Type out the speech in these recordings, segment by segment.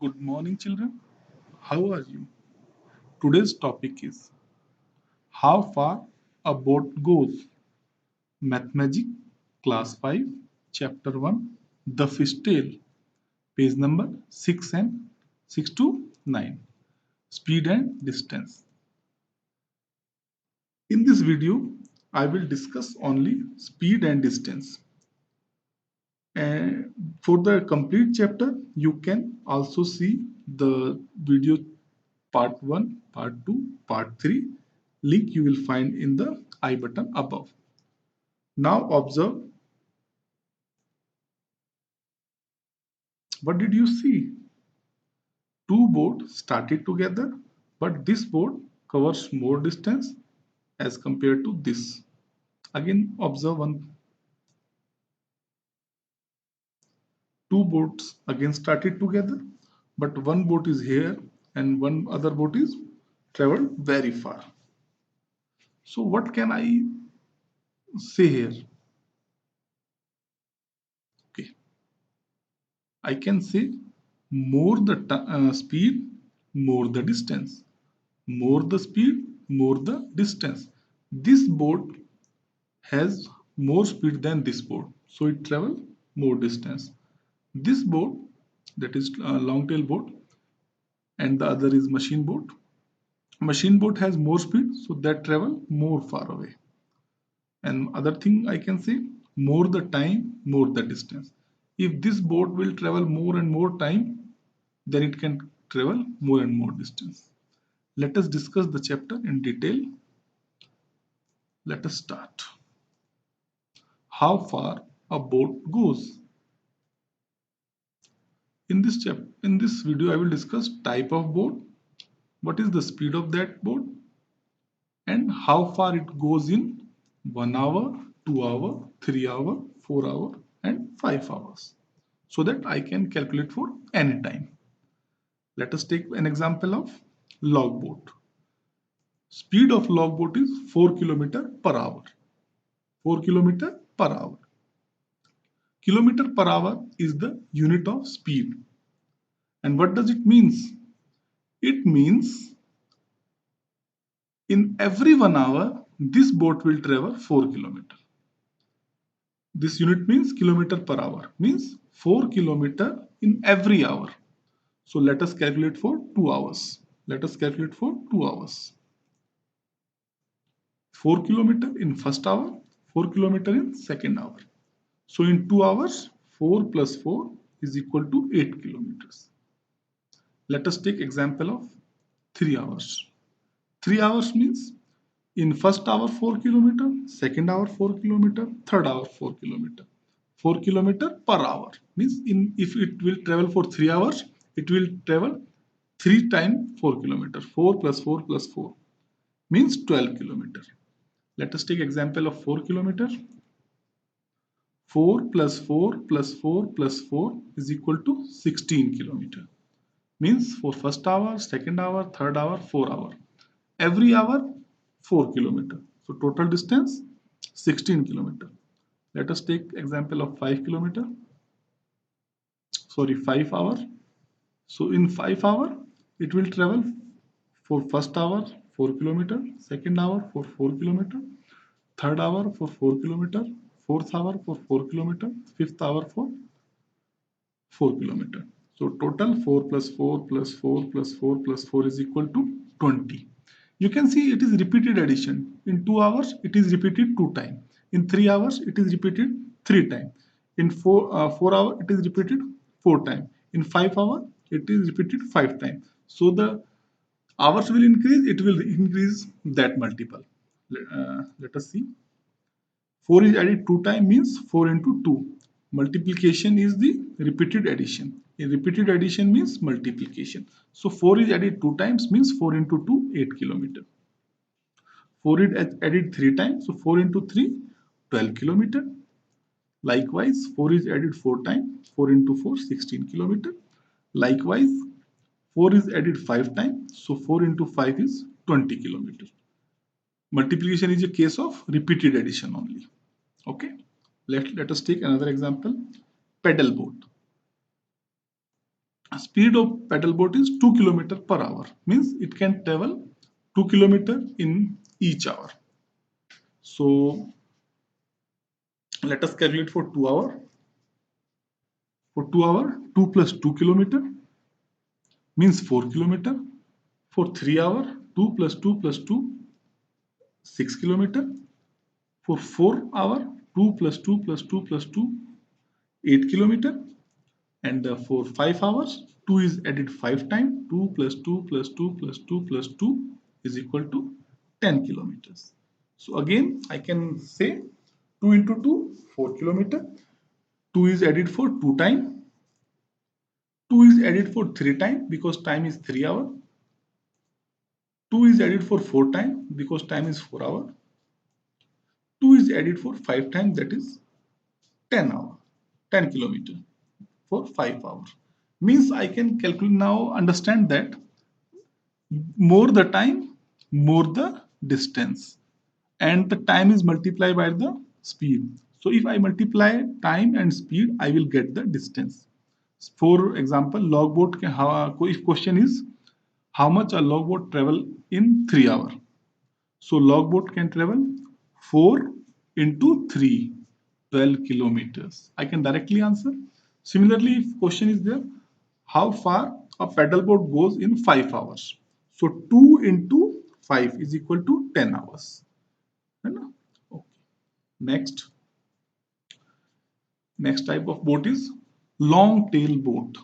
Good morning, children. How are you? Today's topic is how far a boat goes. Math Magic, Class 5, Chapter 1, The Fish Tale, page number 6 and 6 to 9. Speed and distance. In this video, I will discuss only speed and distance. And for the complete chapter, you can also see the video part 1, part 2, part 3. Link you will find in the I button above. Now observe, what did you see? Two boats started together, but this boat covers more distance as compared to this. Again observe one. Two boats again started together, but one boat is here and one other boat is traveled very far. So what can I say here? Okay, I can say more the speed, more the distance. More the speed, more the distance. This boat has more speed than this boat, so it travel more distance. This boat, that is long tail boat, and the other is machine boat. Machine boat has more speed, so that travel more far away. And other thing I can say, more the time, more the distance. If this boat will travel more and more time, then it can travel more and more distance. Let us discuss the chapter in detail. Let us start. How far a boat goes. In this video, I will discuss type of boat, what is the speed of that boat, and how far it goes in 1 hour, 2 hour, 3 hour, 4 hour, and 5 hours, so that I can calculate for any time. Let us take an example of logboat. Speed of logboat is 4 km per hour. 4 km per hour. Kilometer per hour is the unit of speed. And what does it means? It means in every 1 hour, this boat will travel 4 km. This unit means kilometer per hour, means 4 km in every hour. So let us calculate for 2 hours. Let us calculate for 2 hours. 4 km in first hour, 4 km in second hour. So in 2 hours, 4 plus 4 is equal to 8 kilometers. Let us take example of 3 hours. 3 hours means in first hour 4 kilometer, second hour 4 kilometer, third hour 4 kilometer. 4 kilometer per hour means if it will travel for 3 hours, it will travel 3 times 4 kilometer. 4 plus 4 plus 4 means 12 kilometer. Let us take example of 4 kilometer. 4 plus 4 plus 4 plus 4 is equal to 16 kilometer. Means for first hour, second hour, third hour, 4 hour. Every hour 4 kilometer. So total distance 16 kilometer. Let us take example of 5 kilometer. Sorry, 5 hour. So in 5 hour, it will travel for first hour 4 kilometer, second hour for 4 kilometer, third hour for 4 kilometer, fourth hour for 4 kilometer, fifth hour for 4 kilometer. So total 4 plus 4 plus 4 plus 4 plus 4 is equal to 20. You can see it is repeated addition. In 2 hours, it is repeated 2 times. In 3 hours, it is repeated 3 times. In 4 hours, it is repeated 4 times. In 5 hours, it is repeated 5 times. So the hours will increase, it will increase that multiple. Let us see. 4 is added 2 times means 4 into 2. Multiplication is the repeated addition. A repeated addition means multiplication. So 4 is added 2 times means 4 into 2, 8 kilometer. 4 is added 3 times, so 4 into 3, 12 kilometer. Likewise, 4 is added 4 times, 4 into 4, 16 kilometer. Likewise, 4 is added 5 times, so 4 into 5 is 20 kilometer. Multiplication is a case of repeated addition only. Okay, let us take another example. Pedal boat. Speed of paddle boat is 2 kilometer per hour, means it can travel 2 kilometer in each hour. So let us calculate for 2 hour. For 2 hour, 2 plus 2 kilometer means 4 kilometer. For 3 hour, 2 plus 2 plus 2, 6 kilometer. For 4 hour, 2 plus 2 plus 2 plus 2, 8 kilometer. And for 5 hours, 2 is added 5 times. 2 plus 2 plus 2 plus 2 plus 2 is equal to 10 kilometers. So again, I can say 2 into 2, 4 kilometer. 2 is added for 2 times. 2 is added for 3 times because time is 3 hours. 2 is added for 4 times because time is 4 hours. 2 is added for 5 times, that is 10 hours, 10 kilometer for 5 hours. Means I can calculate now, understand that more the time, more the distance, and the time is multiplied by the speed. So if I multiply time and speed, I will get the distance. For example, logboat, if question is how much a logboat travel in 3 hours. So logboat can travel 4 into 3, 12 kilometers. I can directly answer. Similarly, if question is there, how far a paddle boat goes in 5 hours. So 2 into 5 is equal to 10 hours. Okay. Next, next type of boat is long tail boat.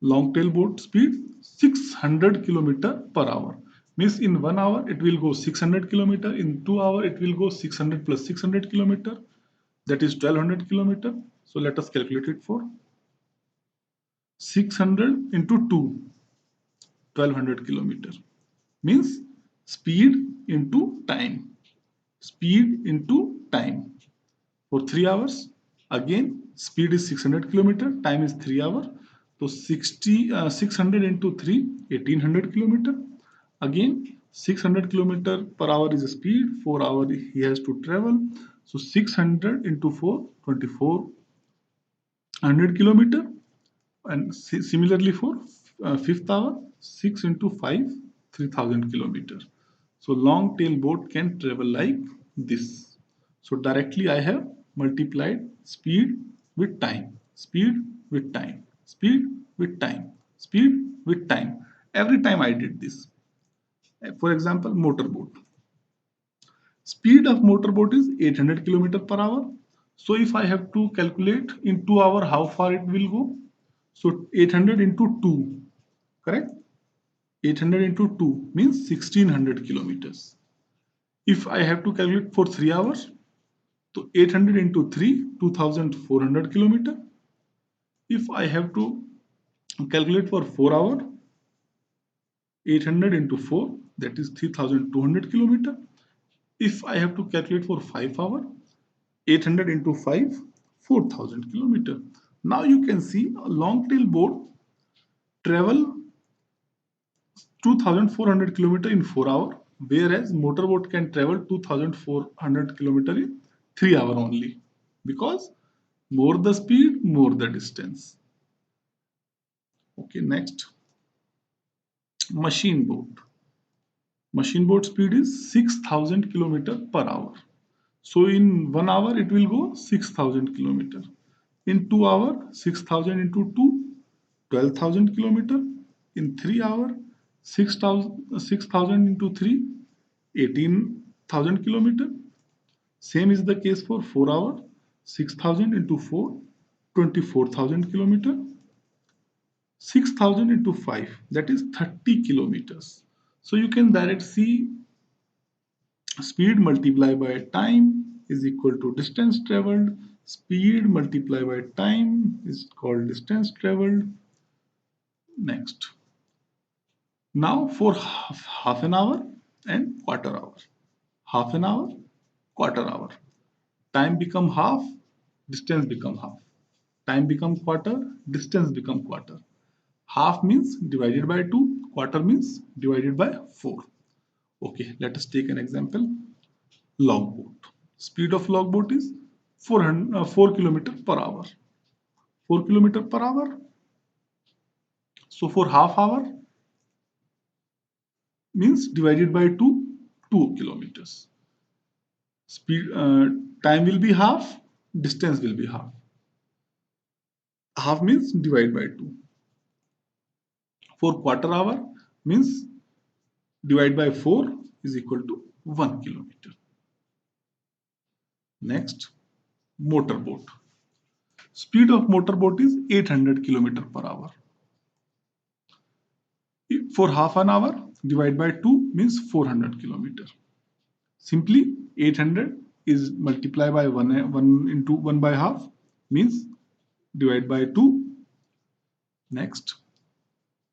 Long tail boat speed 600 kilometer per hour. Means in 1 hour it will go 600 kilometer. In 2 hours it will go 600 plus 600 kilometer. That is 1200 kilometer. So let us calculate it for 600 into 2, 1200 kilometer. Means speed into time. Speed into time. For 3 hours, again speed is 600 kilometer, time is 3 hours. So 600 into 3, 1800 kilometer. Again 600 kilometer per hour is the speed, 4 hours he has to travel. So 600 into 4, 2400 kilometer. And similarly for fifth hour, 6 into 5, 3000 kilometer. So long tail boat can travel like this. So directly I have multiplied speed with time, speed with time, speed with time, speed with time. Every time I did this. For example, motorboat. Speed of motorboat is 800 kilometer per hour. So if I have to calculate in 2 hours how far it will go, so 800 into 2, correct? 800 into 2 means 1600 kilometers. If I have to calculate for 3 hours, so 800 into 3, 2400 kilometer. If I have to calculate for 4 hours, 800 into 4, that is 3200 kilometer. If I have to calculate for 5 hours, 800 into 5, 4000 kilometer. Now you can see a long tail boat travel 2400 kilometer in 4 hours, whereas motorboat can travel 2400 kilometer in 3 hours only, because more the speed, more the distance. Okay, next, machine boat. Machine boat speed is 6000 kilometer per hour. So in 1 hour it will go 6000 kilometer. In 2 hours, 6000 into 2, 12,000 kilometer. In 3 hours, 6,000 into 3, 18,000 kilometer. Same is the case for 4 hours, 6,000 into 4, 24,000 kilometer. 6,000 into 5, that is 30 kilometers. So you can direct see speed multiplied by time is equal to distance traveled. Speed multiplied by time is called distance traveled. Next. Now for half an hour and quarter hour. Half an hour, quarter hour. Time become half, distance become half. Time become quarter, distance become quarter. Half means divided by 2, quarter means divided by 4. Okay, let us take an example. Logboat. Speed of logboat is 4 kilometer per hour. 4 kilometer per hour. So for half hour means divided by 2 kilometers. Speed time will be half, distance will be half. Half means divide by 2. For quarter hour means divide by 4 is equal to 1 kilometer. Next, motorboat. Speed of motorboat is 800 kilometer per hour. For half an hour, divide by 2 means 400 kilometer. Simply 800 is multiplied by 1 into 1 by half means divide by 2. Next,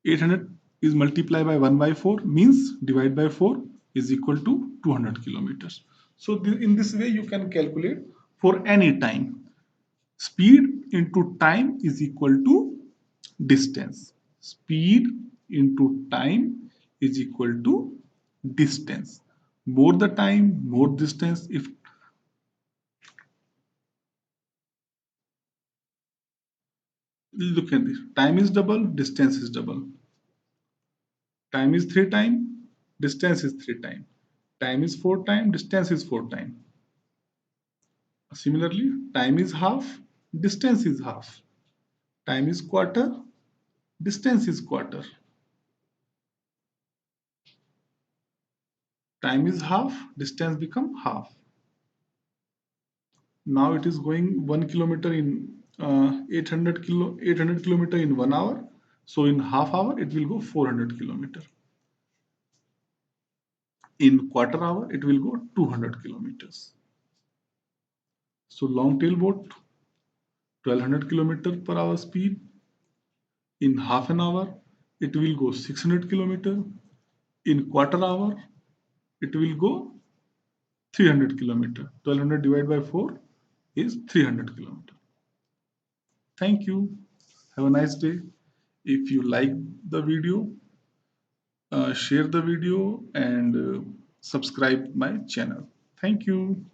800 is multiplied by 1 by 4 means divide by 4 is equal to 200 kilometers. So in this way you can calculate for any time. Speed into time is equal to distance. Speed into time is equal to distance. More the time, more distance. If look at this, time is double, distance is double. Time is 3 time, distance is 3 time. Time is 4 time, distance is 4 time. Similarly, time is half, distance is half. Time is quarter, distance is quarter. Time is half, distance become half. Now it is going 1 kilometer in 800 kilometer in 1 hour. So in half hour it will go 400 kilometer. In quarter hour it will go 200 kilometers. So long tail boat 1200 kilometer per hour speed. In half an hour it will go 600 kilometer. In quarter hour it will go 300 kilometer. 1200 divided by 4 is 300 kilometer. Thank you. Have a nice day. If you like the video, share the video and subscribe my channel. Thank you.